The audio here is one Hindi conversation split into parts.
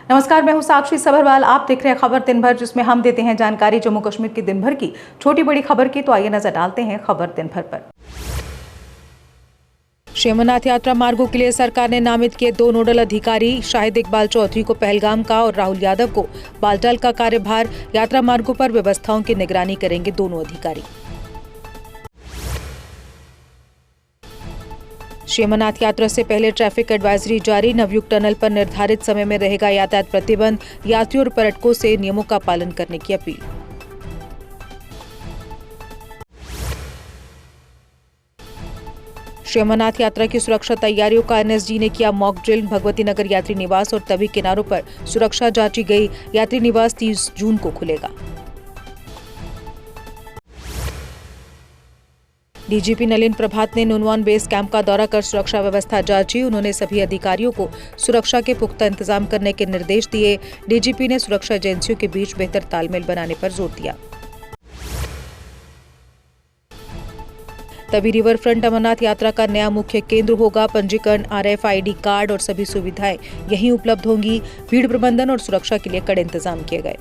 नमस्कार, मैं हूं साक्षी सबरवाल। आप देख रहे हैं खबर दिन भर, जिसमें हम देते हैं जानकारी जम्मू कश्मीर की दिन भर की छोटी बड़ी खबर की। तो आइए नजर डालते हैं खबर दिन भर पर। श्री अमरनाथ यात्रा मार्गों के लिए सरकार ने नामित किए 2 नोडल अधिकारी, शाहिद इकबाल चौधरी को पहलगाम का और राहुल यादव को बालटाल का कार्यभार। यात्रा मार्गों पर व्यवस्थाओं की निगरानी करेंगे दोनों अधिकारी। श्री अमरनाथ यात्रा से पहले ट्रैफिक एडवाइजरी जारी। नवयुग टनल पर निर्धारित समय में रहेगा यातायात प्रतिबंध। यात्रियों और पर्यटकों से नियमों का पालन करने की अपील। श्री अमरनाथ यात्रा की सुरक्षा तैयारियों का एनएसजी ने किया मॉक ड्रिल। भगवती नगर यात्री निवास और तवी किनारों पर सुरक्षा जांची गई। यात्री निवास 30 जून को खुलेगा। डीजीपी नलिन प्रभात ने नुनवान बेस कैंप का दौरा कर सुरक्षा व्यवस्था जांची। उन्होंने सभी अधिकारियों को सुरक्षा के पुख्ता इंतजाम करने के निर्देश दिए। डीजीपी ने सुरक्षा एजेंसियों के बीच बेहतर तालमेल बनाने पर जोर दिया। तभी रिवर फ्रंट अमरनाथ यात्रा का नया मुख्य केंद्र होगा। पंजीकरण, RFID कार्ड और सभी सुविधाएं यहीं उपलब्ध होंगी। भीड़ प्रबंधन और सुरक्षा के लिए कड़े इंतजाम किए गए।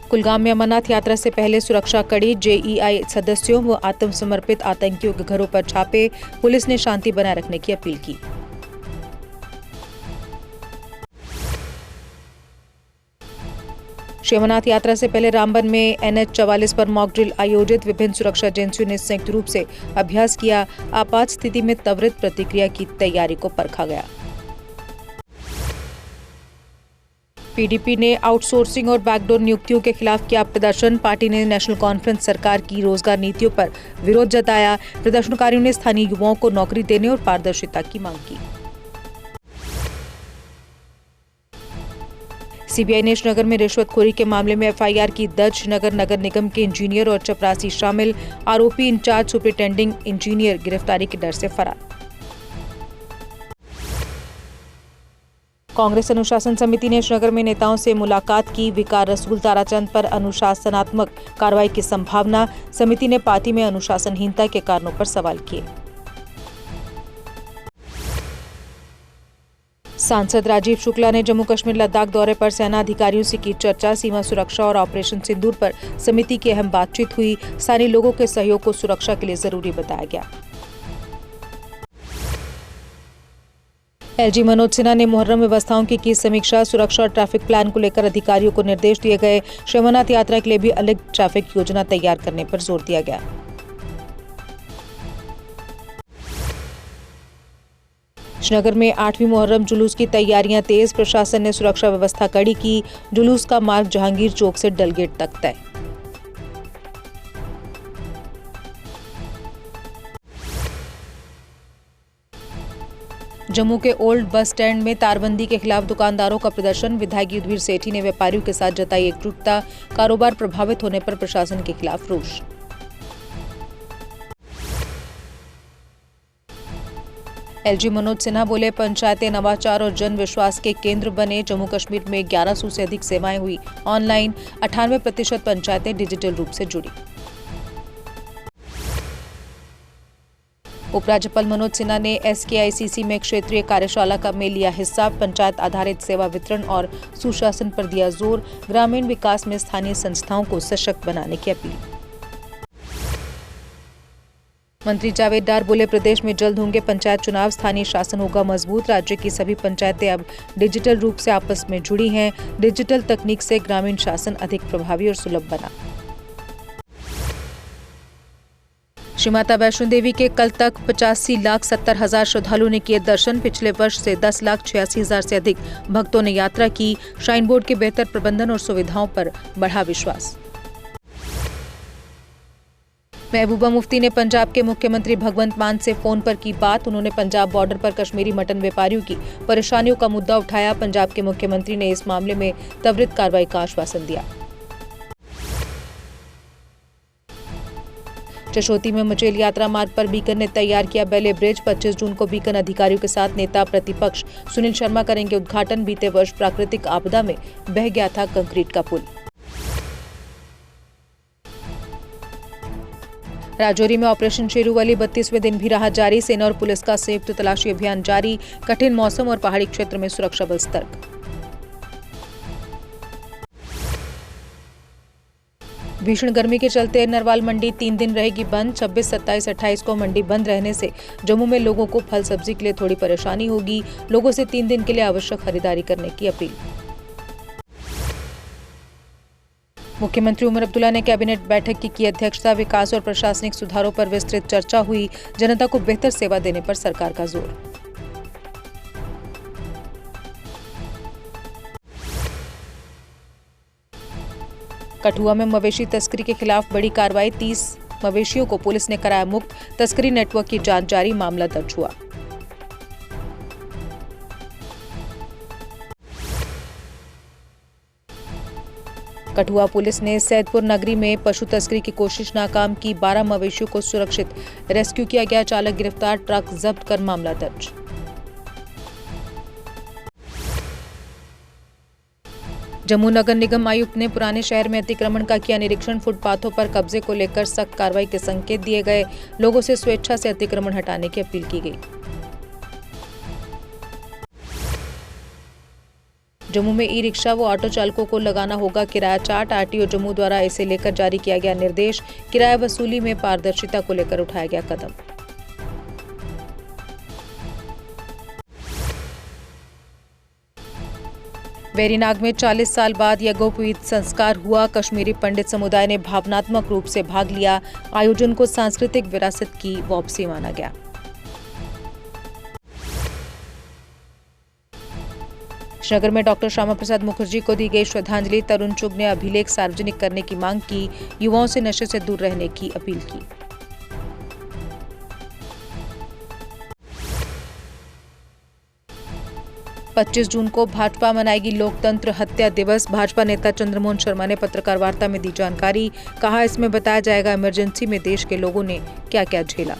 कुलगाम में अमरनाथ यात्रा से पहले सुरक्षा कड़ी। JEI सदस्यों व आत्मसमर्पित आतंकियों के घरों पर छापे। पुलिस ने शांति बनाए रखने की अपील की। श्री अमरनाथ यात्रा से पहले रामबन में NH-44 पर मॉक ड्रिल आयोजित। विभिन्न सुरक्षा एजेंसियों ने संयुक्त रूप से अभ्यास किया। आपात स्थिति में त्वरित प्रतिक्रिया की तैयारी को परखा गया। PDP ने आउटसोर्सिंग और बैकडोर नियुक्तियों के खिलाफ किया प्रदर्शन। पार्टी ने नेशनल कॉन्फ्रेंस सरकार की रोजगार नीतियों पर विरोध जताया। प्रदर्शनकारियों ने स्थानीय युवाओं को नौकरी देने और पारदर्शिता की मांग की। CBI ने श्रीनगर में रिश्वतखोरी के मामले में FIR की दर्ज। श्रीनगर नगर निगम के इंजीनियर और चपरासी शामिल। आरोपी इंचार्ज सुपरिटेंडिंग इंजीनियर गिरफ्तारी के डर से फरार। कांग्रेस अनुशासन समिति ने श्रीनगर में नेताओं से मुलाकात की। विकार रसूल ताराचंद पर अनुशासनात्मक कार्रवाई की संभावना। समिति ने पार्टी में अनुशासनहीनता के कारणों पर सवाल किए। सांसद राजीव शुक्ला ने जम्मू कश्मीर लद्दाख दौरे पर सेना अधिकारियों से की चर्चा। सीमा सुरक्षा और ऑपरेशन सिंदूर पर समिति की अहम बातचीत हुई। स्थानीय लोगों के सहयोग को सुरक्षा के लिए जरूरी बताया गया। LG मनोज सिन्हा ने मुहर्रम व्यवस्थाओं की समीक्षा। सुरक्षा और ट्रैफिक प्लान को लेकर अधिकारियों को निर्देश दिए गए। श्री अमरनाथ यात्रा के लिए भी अलग ट्रैफिक योजना तैयार करने पर जोर दिया गया। श्रीनगर में 8वीं मुहर्रम जुलूस की तैयारियां तेज। प्रशासन ने सुरक्षा व्यवस्था कड़ी की। जुलूस का मार्ग जहांगीर चौक से डलगेट तक तय। जम्मू के ओल्ड बस स्टैंड में तारबंदी के खिलाफ दुकानदारों का प्रदर्शन। विधायक युद्धवीर सेठी ने व्यापारियों के साथ जताई एकजुटता। कारोबार प्रभावित होने पर प्रशासन के खिलाफ रोष। LG मनोज सिन्हा बोले, पंचायतें नवाचार और जन विश्वास के केंद्र बने। जम्मू कश्मीर में 1100 से अधिक सेवाएं हुई ऑनलाइन। 98% पंचायतें डिजिटल रूप से जुड़ी। उपराज्यपाल मनोज सिन्हा ने SKICC में क्षेत्रीय कार्यशाला में लिया हिस्सा। पंचायत आधारित सेवा वितरण और सुशासन पर दिया जोर। ग्रामीण विकास में स्थानीय संस्थाओं को सशक्त बनाने की अपील। मंत्री जावेद डार बोले, प्रदेश में जल्द होंगे पंचायत चुनाव। स्थानीय शासन होगा मजबूत। राज्य की सभी पंचायतें अब डिजिटल रूप से आपस में जुड़ी हैं। डिजिटल तकनीक से ग्रामीण शासन अधिक प्रभावी और सुलभ बना। श्री माता वैष्णो देवी के कल तक 85,70,000 श्रद्धालुओं ने किए दर्शन। पिछले वर्ष से 10,86,000 से अधिक भक्तों ने यात्रा की। श्राइन बोर्ड के बेहतर प्रबंधन और सुविधाओं पर बढ़ा विश्वास। महबूबा मुफ्ती ने पंजाब के मुख्यमंत्री भगवंत मान से फोन पर की बात। उन्होंने पंजाब बॉर्डर पर कश्मीरी मटन व्यापारियों की परेशानियों का मुद्दा उठाया। पंजाब के मुख्यमंत्री ने इस मामले में त्वरित कार्रवाई का आश्वासन दिया। चशोती में मचेल यात्रा मार्ग पर बीकन ने तैयार किया बेले ब्रिज। 25 जून को बीकन अधिकारियों के साथ नेता प्रतिपक्ष सुनील शर्मा करेंगे उद्घाटन। बीते वर्ष प्राकृतिक आपदा में बह गया था कंक्रीट का पुल। राजौरी में ऑपरेशन शेरू वाली 32वें दिन भी रहा जारी। सेना और पुलिस का संयुक्त तलाशी अभियान जारी। कठिन मौसम और पहाड़ी क्षेत्र में सुरक्षा बल सतर्क। भीषण गर्मी के चलते नरवाल मंडी 3 दिन रहेगी बंद। 26, 27, 28 को मंडी बंद रहने से जम्मू में लोगों को फल सब्जी के लिए थोड़ी परेशानी होगी। लोगों से 3 दिन के लिए आवश्यक खरीदारी करने की अपील। मुख्यमंत्री उमर अब्दुल्ला ने कैबिनेट बैठक की अध्यक्षता। विकास और प्रशासनिक सुधारों पर विस्तृत चर्चा हुई। जनता को बेहतर सेवा देने पर सरकार का जोर। कठुआ में मवेशी तस्करी के खिलाफ बड़ी कार्रवाई। 30 मवेशियों को पुलिस ने कराया मुक्त। तस्करी नेटवर्क की जांच जारी। मामला दर्ज हुआ। कठुआ पुलिस ने सैदपुर नगरी में पशु तस्करी की कोशिश नाकाम की। 12 मवेशियों को सुरक्षित रेस्क्यू किया गया। चालक गिरफ्तार। ट्रक जब्त कर मामला दर्ज। जम्मू नगर निगम आयुक्त ने पुराने शहर में अतिक्रमण का किया निरीक्षण। फुटपाथों पर कब्जे को लेकर सख्त कार्रवाई के संकेत दिए गए। लोगों से स्वेच्छा से अतिक्रमण हटाने की अपील की गई। जम्मू में ई रिक्शा व ऑटो चालकों को लगाना होगा किराया चार्ट। आरटीओ जम्मू द्वारा इसे लेकर जारी किया गया निर्देश। किराया वसूली में पारदर्शिता को लेकर उठाया गया कदम। वेरीनाग में 40 साल बाद यज्ञोपवीत संस्कार हुआ। कश्मीरी पंडित समुदाय ने भावनात्मक रूप से भाग लिया। आयोजन को सांस्कृतिक विरासत की वापसी माना गया। श्रीनगर में डॉक्टर श्यामा प्रसाद मुखर्जी को दी गई श्रद्धांजलि। तरुण चुग ने अभिलेख सार्वजनिक करने की मांग की। युवाओं से नशे से दूर रहने की अपील की। पच्चीस जून को भाजपा मनाएगी लोकतंत्र हत्या दिवस। भाजपा नेता चंद्रमोहन शर्मा ने पत्रकार वार्ता में दी जानकारी। कहा, इसमें बताया जाएगा इमरजेंसी में देश के लोगों ने क्या क्या झेला।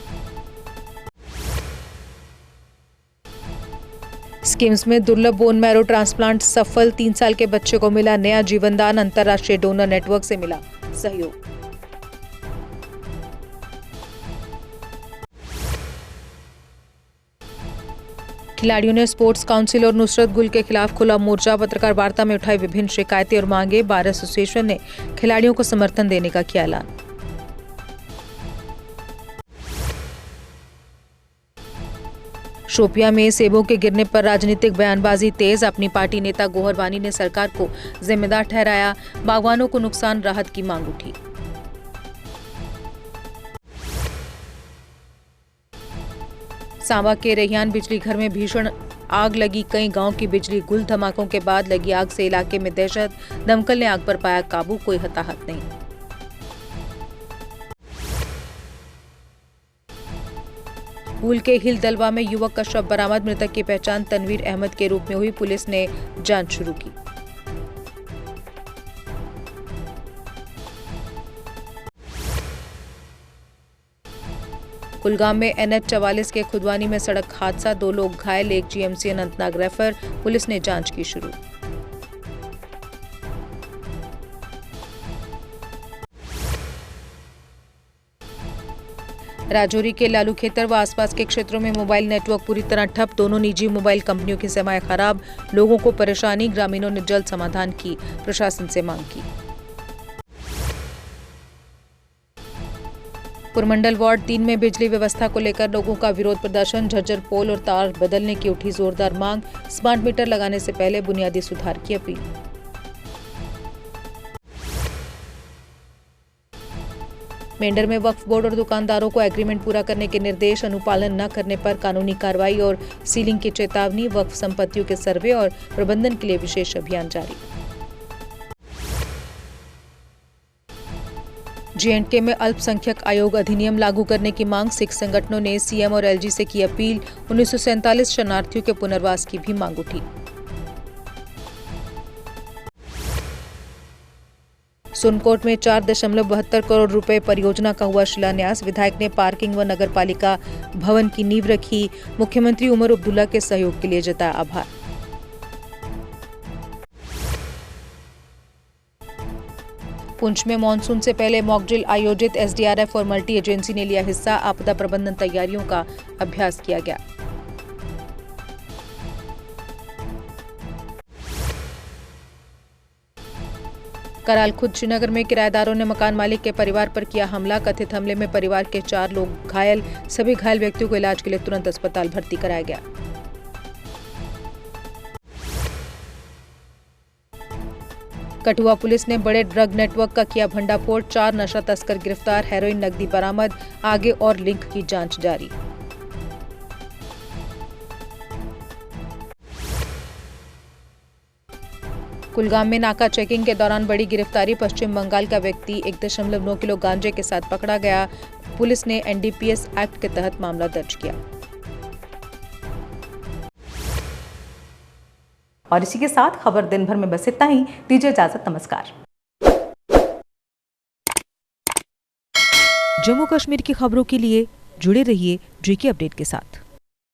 स्किम्स में दुर्लभ बोन मैरो ट्रांसप्लांट सफल। 3 साल के बच्चे को मिला नया जीवनदान। अंतर्राष्ट्रीय डोनर नेटवर्क से मिला सहयोग। खिलाड़ियों ने स्पोर्ट्स काउंसिल और नुसरत गुल के खिलाफ खुला मोर्चा। पत्रकार वार्ता में उठाई विभिन्न शिकायतें और मांगे। बार एसोसिएशन ने खिलाड़ियों को समर्थन देने का किया ऐलान। शोपियां में सेबों के गिरने पर राजनीतिक बयानबाजी तेज। अपनी पार्टी नेता गोहर वानी ने सरकार को जिम्मेदार ठहराया। बागवानों को नुकसान राहत की मांग उठी। सांबा के रेहियान बिजली घर में भीषण आग लगी। कई गांव की बिजली गुल। धमाकों के बाद लगी आग से इलाके में दहशत। दमकल ने आग पर पाया काबू। कोई हताहत नहीं। पूल के हिल दलवा में युवक का शव बरामद। मृतक की पहचान तनवीर अहमद के रूप में हुई। पुलिस ने जांच शुरू की। कुलगाम में NH-44 के खुदवानी में सड़क हादसा। 2 लोग घायल। 1 GMC अनंतनाग रेफर। पुलिस ने जांच की शुरू। राजौरी के लालूखेतर व आसपास के क्षेत्रों में मोबाइल नेटवर्क पूरी तरह ठप। दोनों निजी मोबाइल कंपनियों की सेवाएं खराब। लोगों को परेशानी। ग्रामीणों ने जल्द समाधान की प्रशासन से मांग की। पुरमंडल वार्ड 3 में बिजली व्यवस्था को लेकर लोगों का विरोध प्रदर्शन। झज्जर पोल और तार बदलने की उठी जोरदार मांग। स्मार्ट मीटर लगाने से पहले बुनियादी सुधार की अपील। मेंढर में वक्फ बोर्ड और दुकानदारों को एग्रीमेंट पूरा करने के निर्देश। अनुपालन न करने पर कानूनी कार्रवाई और सीलिंग की चेतावनी। वक्फ संपत्तियों के सर्वे और प्रबंधन के लिए विशेष अभियान जारी। J&K में अल्पसंख्यक आयोग अधिनियम लागू करने की मांग। सिख संगठनों ने CM और LG से की अपील। 1947 शरणार्थियों के पुनर्वास की भी मांग उठी। सुनकोट में 4.72 करोड़ रुपए परियोजना का हुआ शिलान्यास। विधायक ने पार्किंग व नगरपालिका भवन की नींव रखी। मुख्यमंत्री उमर अब्दुल्ला के सहयोग के लिए जताया आभार। पुंछ में मानसून से पहले मॉक ड्रिल आयोजित, एसडीआरएफ और मल्टी एजेंसी ने लिया हिस्सा। आपदा प्रबंधन तैयारियों का अभ्यास किया गया। कराल खुर्द श्रीनगर में किराएदारों ने मकान मालिक के परिवार पर किया हमला। कथित हमले में परिवार के 4 लोग घायल। सभी घायल व्यक्तियों को इलाज के लिए तुरंत अस्पताल भर्ती कराया गया। कठुआ पुलिस ने बड़े ड्रग नेटवर्क का किया भंडाफोड़। 4 नशा तस्कर गिरफ्तार, हेरोइन नकदी बरामद। आगे और लिंक की जांच जारी। कुलगाम में नाका चेकिंग के दौरान बड़ी गिरफ्तारी। पश्चिम बंगाल का व्यक्ति 1.9 किलो गांजे के साथ पकड़ा गया। पुलिस ने एनडीपीएस एक्ट के तहत मामला दर्ज किया। और इसी के साथ खबर दिन भर में बस इतना ही। दीजिए इजाजत, नमस्कार। जम्मू कश्मीर की खबरों के लिए जुड़े रहिए जेके अपडेट के साथ।